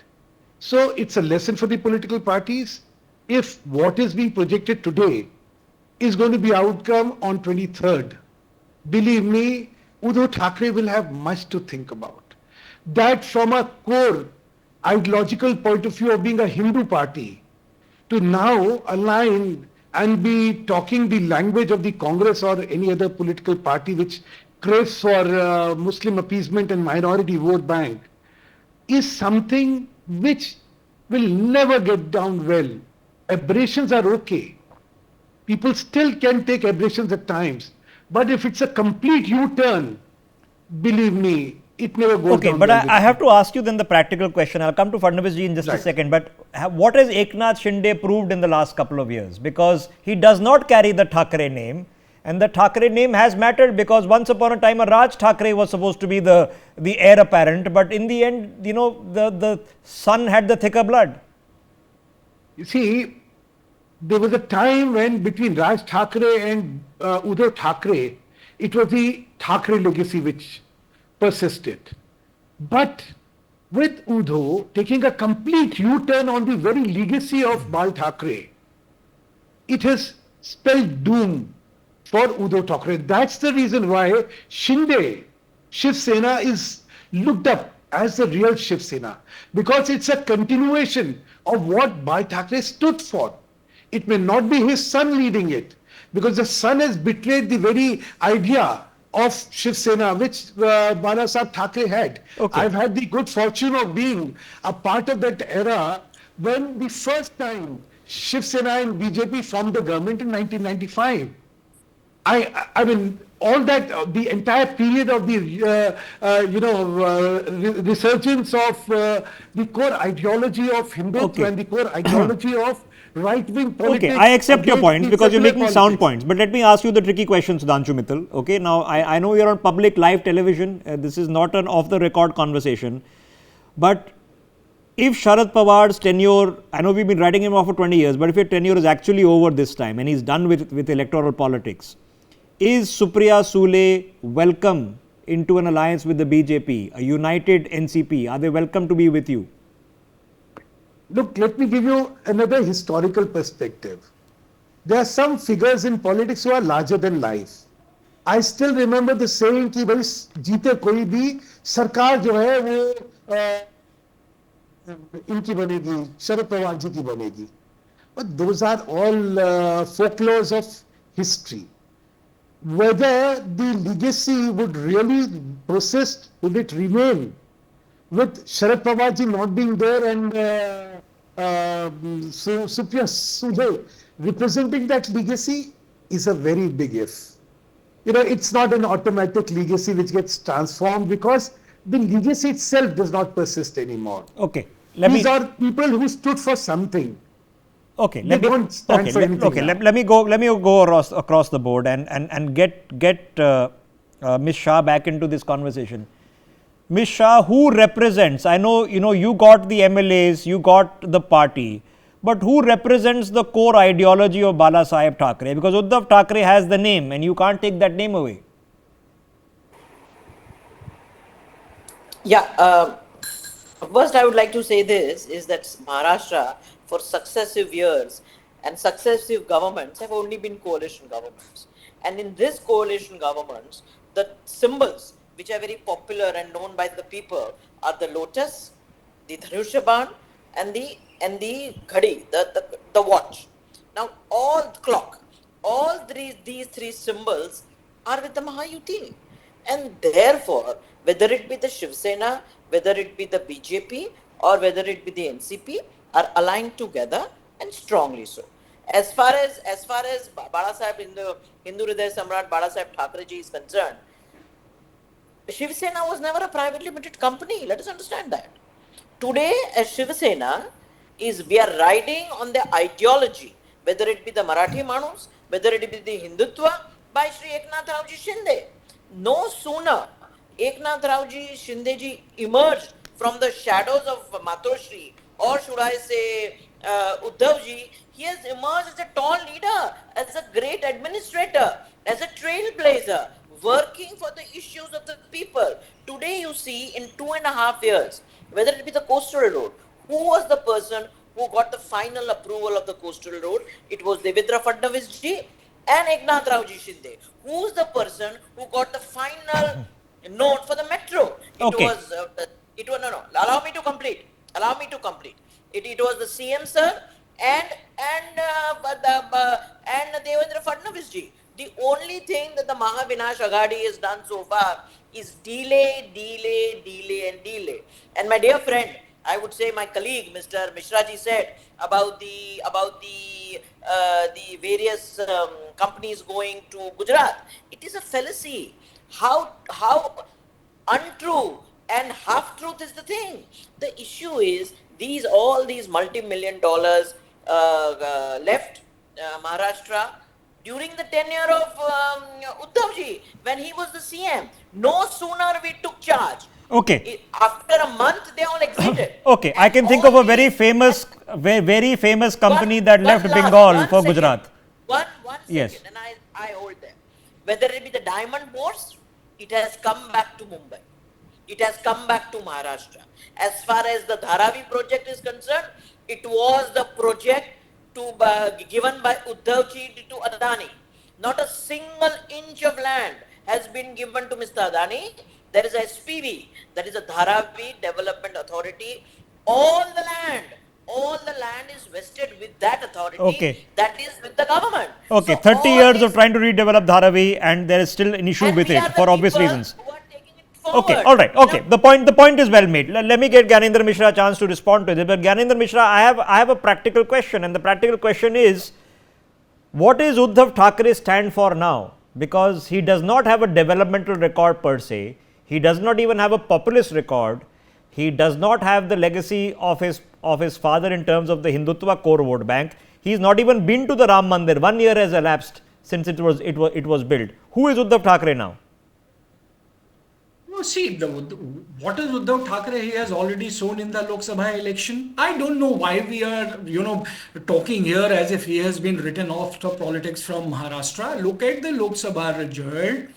B: So it's a lesson for the political parties. If what is being projected today is going to be outcome on 23rd, believe me, Uddhav Thackeray will have much to think about. That from a core ideological point of view of being a Hindu party, to now align and be talking the language of the Congress or any other political party which craves for Muslim appeasement and minority vote bank, is something which will never get down well. Aberrations are okay. People still can take aberrations at times. But if it's a complete U-turn, believe me, it never goes
A: Okay,
B: down
A: but
B: well.
A: I have to ask you then the practical question. I'll come to Fadnavis ji in just a second. But what has Eknath Shinde proved in the last couple of years? Because he does not carry the Thackeray name. And the Thackeray name has mattered because once upon a time a Raj Thackeray was supposed to be the heir apparent. But in the end, the son had the thicker blood.
B: You see, there was a time when between Raj Thackeray and Uddhav Thackeray, it was the Thackeray legacy which persisted. But with Uddhav taking a complete U-turn on the very legacy of Bal Thackeray, it has spelled doom for Uddhav Thackeray. That's the reason why Shinde, Shiv Sena is looked up as the real Shiv Sena, because it's a continuation of what Bal Thackeray stood for. It may not be his son leading it, because the son has betrayed the very idea of Shiv Sena which Bala Saheb Thackeray had.
A: Okay.
B: I've had the good fortune of being a part of that era when the first time Shiv Sena and BJP formed the government in 1995. I mean, all that, the entire period of the, resurgence of the core ideology of Hindutva and the core ideology of right-wing politics.
A: Okay, I accept your
B: against
A: point
B: the
A: because you're
B: secular
A: making sound
B: politics.
A: points. But let me ask you the tricky question, Sudhanshu Mittal. Okay, now I know you're on public live television. This is not an off-the-record conversation. But if Sharad Pawar's tenure, I know we've been writing him off for 20 years, but if your tenure is actually over this time and he's done with electoral politics, is Supriya Sule welcome into an alliance with the BJP, a united NCP? Are they welcome to be with you?
B: Look, let me give you another historical perspective. There are some figures in politics who are larger than life. I still remember the saying कि भाई जीते कोई भी सरकार जो है वो इनकी बनेगी, शरद पवार जी की बनेगी. But those are all folklores of history. Whether the legacy would really persist, would it remain, with Sharad Pawar ji not being there and Supriya Sule representing that legacy, is a very big if. It's not an automatic legacy which gets transformed because the legacy itself does not persist anymore.
A: Okay.
B: These are people who stood for something.
A: Okay,
B: Let
A: me go across the board and get Ms. Shah back into this conversation. Ms. Shah, who represents? I know you got the MLAs, you got the party, but who represents the core ideology of Bala Saheb Thackeray? Because Uddhav Thackeray has the name, and you can't take that name away.
C: Yeah. First, I would like to say this is that Maharashtra, for successive years and successive governments, have only been coalition governments. And in this coalition governments, the symbols which are very popular and known by the people are the lotus, the Dhanushyaban, and the ghadi, the watch. Now all these three symbols are with the Mahayuti. And therefore, whether it be the Shiv Sena, whether it be the BJP, or whether it be the NCP, are aligned together and strongly so. As far as Bala Sahib, Hindu Hriday Samrat Bala Sahib Thackeray ji is concerned, Shiv Sena was never a private limited company. Let us understand that. Today, as Shiv Sena, we are riding on the ideology, whether it be the Marathi Manus, whether it be the Hindutva, by Shri Eknath Raoji Shinde. No sooner Eknath Raoji Shinde ji emerged from the shadows of Matoshri, or should I say Uddhav ji, he has emerged as a tall leader, as a great administrator, as a trailblazer, working for the issues of the people. Today you see, in 2.5 years, whether it be the coastal road, who was the person who got the final approval of the coastal road? It was Devendra Fadnavis ji and Eknath Raoji Shinde. Who's the person who got the final note for the metro? No. Allow me to complete. It was the CM sir and Devendra Fadnavis ji. The only thing that the Mahavinash Aghadi has done so far is delay. And my dear friend, I would say my colleague, Mr. Mishra ji, said about the various companies going to Gujarat. It is a fallacy. How untrue and half truth is the thing. The issue is all these multi-million dollars left Maharashtra during the tenure of Uddhav ji, when he was the CM. No sooner we took charge.
A: Okay.
C: After a month, they all exited.
A: Okay, I can think of a very famous company that left Bengal for Gujarat.
C: One
A: Yes.
C: second, and I hold them. Whether it be the diamond bourse, it has come back to Mumbai. It has come back to Maharashtra. As far as the Dharavi project is concerned, it was the project given by Uddhav ji to Adani. Not a single inch of land has been given to Mr. Adani. There is a SPV, that is a Dharavi Development Authority. All the land is vested with that authority.
A: Okay.
C: That is with the government.
A: Okay,
C: So
A: 30 years of trying to redevelop Dharavi, and there is still an issue with it for obvious reasons. Okay, all right. Okay, the point is well made. Let me get Gyanendra Mishra a chance to respond to this. But Gyanendra Mishra, I have a practical question, and the practical question is, what is Uddhav Thackeray stand for now? Because he does not have a developmental record per se. He does not even have a populist record. He does not have the legacy of his father in terms of the Hindutva core vote bank. He has not even been to the Ram Mandir. 1 year has elapsed since it was built. Who is Uddhav Thackeray now?
F: See, what is Uddhav Thackeray? He has already shown in the Lok Sabha election. I don't know why we are, talking here as if he has been written off the politics from Maharashtra. Look at the Lok Sabha result.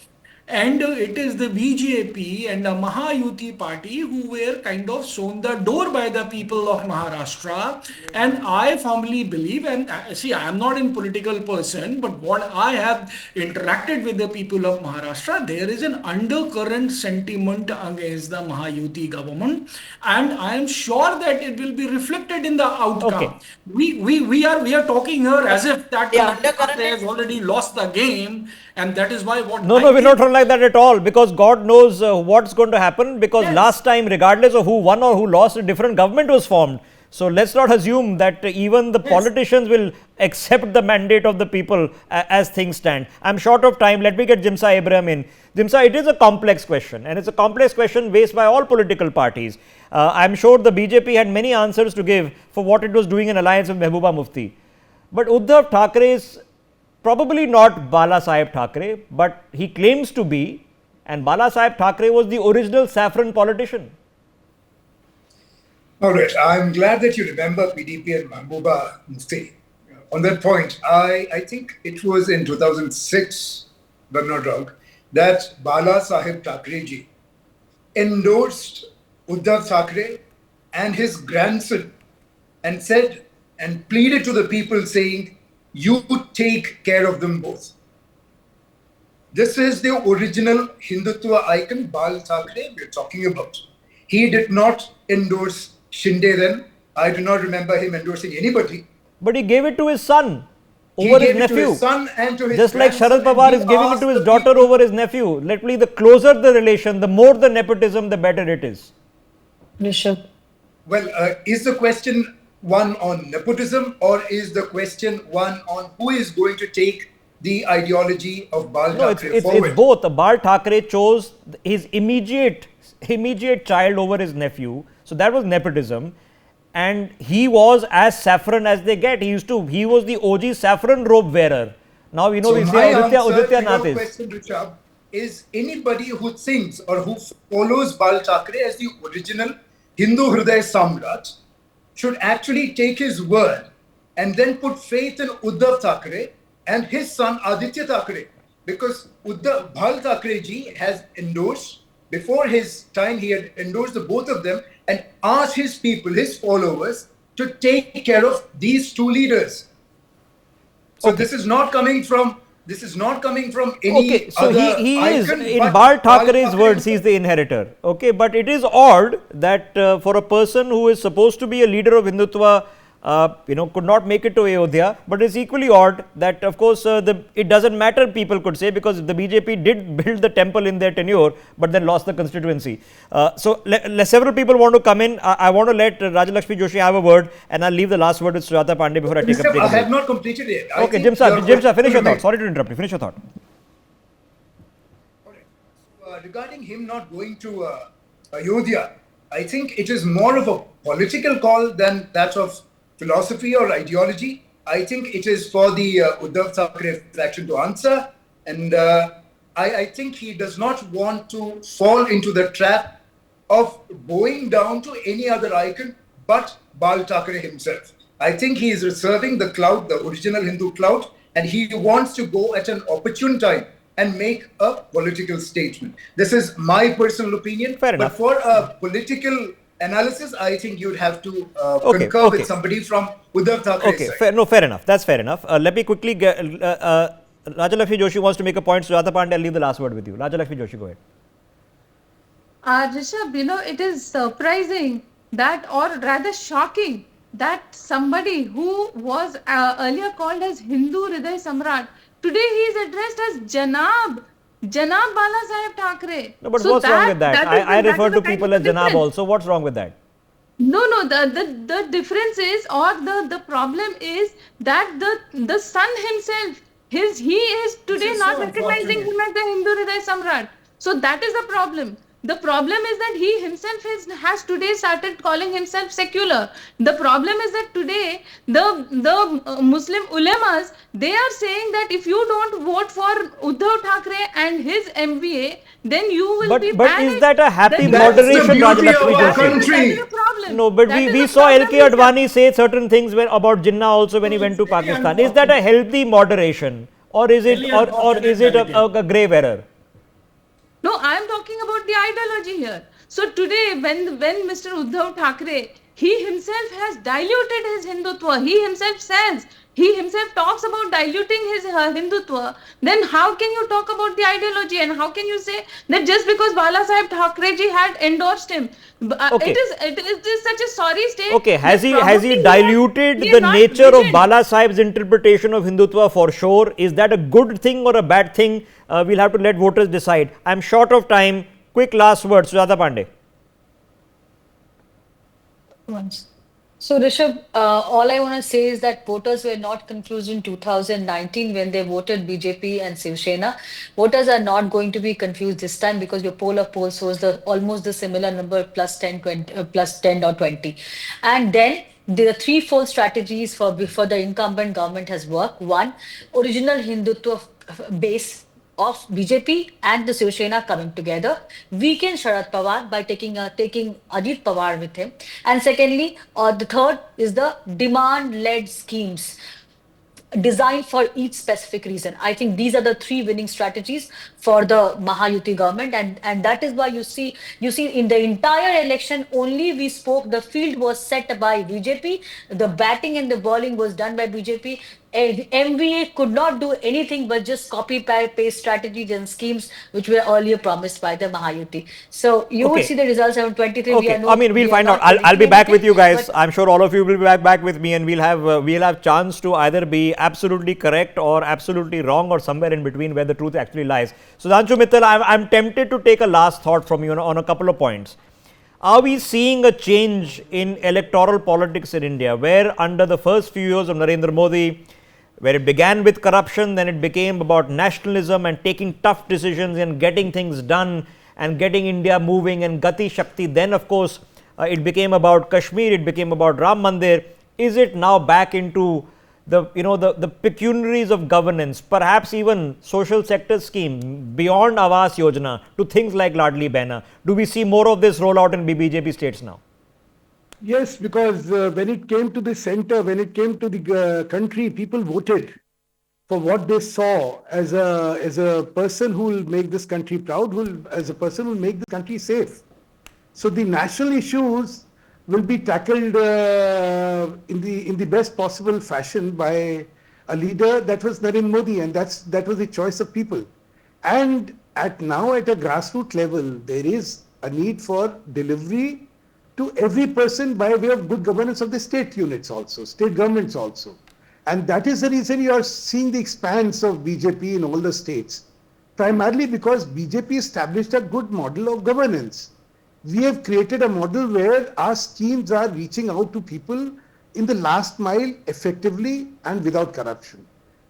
F: And it is the BJP and the Mahayuti party who were kind of shown the door by the people of Maharashtra. And I firmly believe, and see, I am not a political person, but what I have interacted with the people of Maharashtra, there is an undercurrent sentiment against the Mahayuti government. And I am sure that it will be reflected in the outcome.
A: Okay.
F: We are talking here as if that
C: undercurrent
F: has already lost the game. And that is why what
A: No, we're not like that at all, because God knows what's going to happen, because last time, regardless of who won or who lost, a different government was formed. So let's not assume that even the politicians will accept the mandate of the people as things stand. I'm short of time. Let me get Jimsa Abraham in. Jimsa, it is a complex question, and it's a complex question faced by all political parties. I'm sure the BJP had many answers to give for what it was doing in alliance with Mehbooba Mufti. But Uddhav Thackeray is probably not Bala Sahib Thackeray, but he claims to be, and Bala Sahib Thackeray was the original saffron politician.
G: All right, I'm glad that you remember PDP and Mehbooba Mufti. On that point, I think it was in 2006, if I'm not wrong, that Bala Sahib Thackeray ji endorsed Uddhav Thackeray and his grandson and said and pleaded to the people saying, you take care of them both. This is the original Hindutva icon, Bal Thackeray, we're talking about. He did not endorse Shinde then. I do not remember him endorsing anybody.
A: But he gave it to his son
G: He
A: over
G: gave
A: his
G: it to
A: nephew.
G: his son and to his
A: Just like
G: grandson,
A: Sharad Pawar
G: and
A: is
G: he
A: giving it
G: asked
A: to his
G: the
A: daughter
G: people-
A: over his nephew. Literally, the closer the relation, the more the nepotism, the better it is.
E: Rishabh.
G: Well, is the question one on nepotism, or is the question one on who is going to take the ideology of Bal
A: No,
G: Thackeray forward?
A: it's both. Bal Thackeray chose his immediate child over his nephew. So that was nepotism. And he was as saffron as they get. He was the OG saffron robe wearer. Now we know
G: So
A: we
G: my
A: say
G: answer
A: Uditya
G: to
A: Nath
G: your
A: is.
G: question, Rishabh, is anybody who thinks or who follows Bal Thackeray as the original Hindu Hriday Samrat should actually take his word and then put faith in Uddhav Thackeray and his son Aditya Thackeray, because Bal Thackeray ji has endorsed, before his time he had endorsed the both of them and asked his people, his followers, to take care of these two leaders. So
A: Okay.
G: this is not coming from any
A: Okay, so
G: other
A: he is,
G: icon,
A: in
G: but
A: Bal
G: Bal
A: Thackeray's
G: Thackeray
A: words, he is the inheritor. Okay, but it is odd that for a person who is supposed to be a leader of Hindutva, could not make it to Ayodhya. But it's equally odd that, of course, it doesn't matter, people could say, because the BJP did build the temple in their tenure, but then lost the constituency. So several people want to come in. I want to let Rajalakshmi Joshi have a word, and I'll leave the last word with Sujata Pandey before I take a break.
G: I have not completed it. I
A: Okay,
G: think
A: Jim sir,
G: your
A: finish your
G: question
A: thought. Sorry to interrupt you. Finish your thought.
G: regarding him not going to Ayodhya, I think it is more of a political call than that of philosophy or ideology. I think it is for the Uddhav Thackeray faction to answer, and I think he does not want to fall into the trap of bowing down to any other icon but Bal Thackeray himself. I think he is reserving the clout, the original Hindu clout, and he wants to go at an opportune time and make a political statement. This is my personal opinion.
A: Fair
G: but
A: enough.
G: for a political analysis, I think you'd have to
A: Okay,
G: concur
A: okay.
G: with somebody from Uddhav Thackre's
A: Okay,
G: side.
A: fair enough. That's fair enough. Let me quickly get. Rajalakshmi Joshi wants to make a point. Sujata Pandey, I'll leave the last word with you. Rajalakshmi Joshi, go ahead.
H: Rishabh, it is surprising that, or rather shocking, that somebody who was earlier called as Hindu Hriday Samrat, today he is addressed as Janab Bala Saheb Thackeray.
A: No, but
H: So
A: what's wrong with that? I
H: that is
A: refer
H: the
A: to
H: kind
A: people
H: of
A: as Janab
H: difference.
A: also. What's wrong with that?
H: No, the difference is, or the problem is that the son himself, he is today
G: is
H: not
G: so
H: recognizing
G: unfortunate.
H: him as the Hindu Hriday Samrat. So that is the problem. The problem is that he himself has today started calling himself secular. The problem is that today the Muslim ulemas, they are saying that if you don't vote for Uddhav Thackeray and his MVA, then you will be
A: But
H: banished.
A: is that a happy
H: Then-
G: That's the
A: moderation,
G: beauty of
A: Rajalakshmi
G: our
A: Joshi?
G: country.
H: That is a problem.
A: No, but
H: That is
A: we
H: a
A: saw
H: problem,
A: LK
H: Rishabh.
A: Advani say certain things about Jinnah also when he went to
F: it's very
A: Pakistan. Is that a healthy moderation, or is it
F: Very
A: or is it
F: unfortunate
A: a grave error?
H: No, I am talking about the ideology here. So today, when Mr. Uddhav Thackeray, he himself has diluted his Hindutva. He himself talks about diluting his Hindutva. Then how can you talk about the ideology, and how can you say that just because Bala Saheb Thackeray ji had endorsed him,
A: Okay.
H: it is such a sorry state.
A: Okay, has
H: that
A: he
H: probably
A: diluted
H: he is
A: the
H: not
A: nature of
H: rigid.
A: Bala Sahib's interpretation of Hindutva? For sure. Is that a good thing or a bad thing? We'll have to let voters decide. I'm short of time. Quick last word, Sujata Pandey.
E: Once. So, Rishabh, all I want to say is that voters were not confused in 2019 when they voted BJP and Shiv Sena. Voters are not going to be confused this time because your poll of polls shows almost the similar number, plus 10, 20, plus 10 or 20. And then the threefold strategies for the incumbent government has worked. One, original Hindutva base of BJP and the Shiv Sena coming together, weaken Sharad Pawar by taking Ajit Pawar with him, and secondly, the third is the demand-led schemes designed for each specific reason. I think these are the three winning strategies for the Mahayuti government, and that is why you see in the entire election only we spoke. The field was set by BJP, the batting and the bowling was done by BJP. MVA could not do anything but just copy paste strategies and schemes which were earlier promised by the Mahayuti. So you would
A: Okay.
E: see the results of 23. We
A: Okay,
E: are no,
A: I mean, we'll
E: we are
A: find out.
E: not
A: I'll be
E: predicting
A: back with you
E: anything,
A: guys.
E: but
A: I'm sure all of you will be back with me, and we'll have chance to either be absolutely correct or absolutely wrong, or somewhere in between where the truth actually lies. So, Sudhanshu Mittal, I'm tempted to take a last thought from you on a couple of points. Are we seeing a change in electoral politics in India, where under the first few years of Narendra Modi, where it began with corruption, then it became about nationalism and taking tough decisions and getting things done and getting India moving, and Gati Shakti, then of course it became about Kashmir, it became about Ram Mandir. Is it now back into the the pecuniaries of governance, perhaps even social sector scheme beyond Awas Yojana to things like Ladli Behna? Do we see more of this roll out in BJP states now?
B: Yes, because when it came to the center, when it came to the country, people voted for what they saw as a person who will make this country proud, as a person who will make the country safe. So the national issues will be tackled in the best possible fashion by a leader. That was Narendra Modi, and that was the choice of people. And now at a grassroots level, there is a need for delivery to every person by way of good governance of the state units also, state governments also. And that is the reason you are seeing the expanse of BJP in all the states, primarily because BJP established a good model of governance. We have created a model where our schemes are reaching out to people in the last mile effectively and without corruption.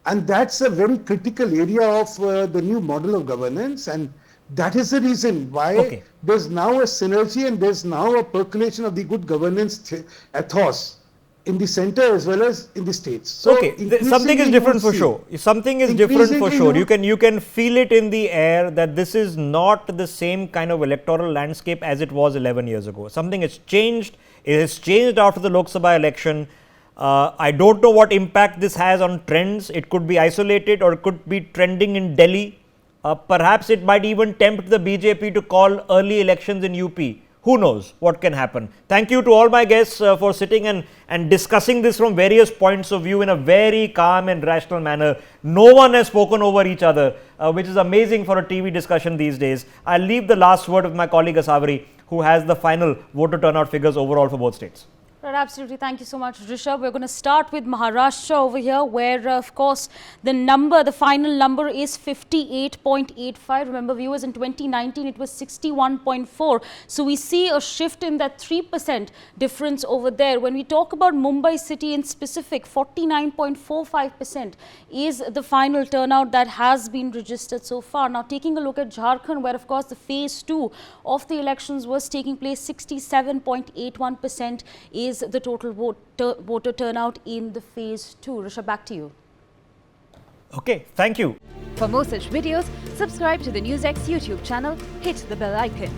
B: And that's a very critical area of the new model of governance, and that is the reason why there's now a synergy and there's now a percolation of the good governance ethos in the center as well as in the states. So
A: something is different for sure. Something is different for sure. You can feel it in the air that this is not the same kind of electoral landscape as it was 11 years ago. Something has changed. It has changed after the Lok Sabha election. I don't know what impact this has on trends. It could be isolated or it could be trending in Delhi. Perhaps it might even tempt the BJP to call early elections in UP. Who knows what can happen. Thank you to all my guests for sitting and discussing this from various points of view in a very calm and rational manner. No one has spoken over each other, which is amazing for a TV discussion these days. I'll leave the last word with my colleague Asavri, who has the final voter turnout figures overall for both states.
I: Right, absolutely. Thank you so much, Rishabh. We're going to start with Maharashtra over here, where, of course, the final number is 58.85. Remember, viewers, in 2019, it was 61.4. So we see a shift in that 3% difference over there. When we talk about Mumbai city in specific, 49.45% is the final turnout that has been registered so far. Now, taking a look at Jharkhand, where, of course, the phase 2 of the elections was taking place, 67.81% is the total voter turnout in the phase 2. Rishabh, back to you.
A: Okay, thank you.
J: For more such videos, subscribe to the Newsx YouTube channel, hit the bell icon.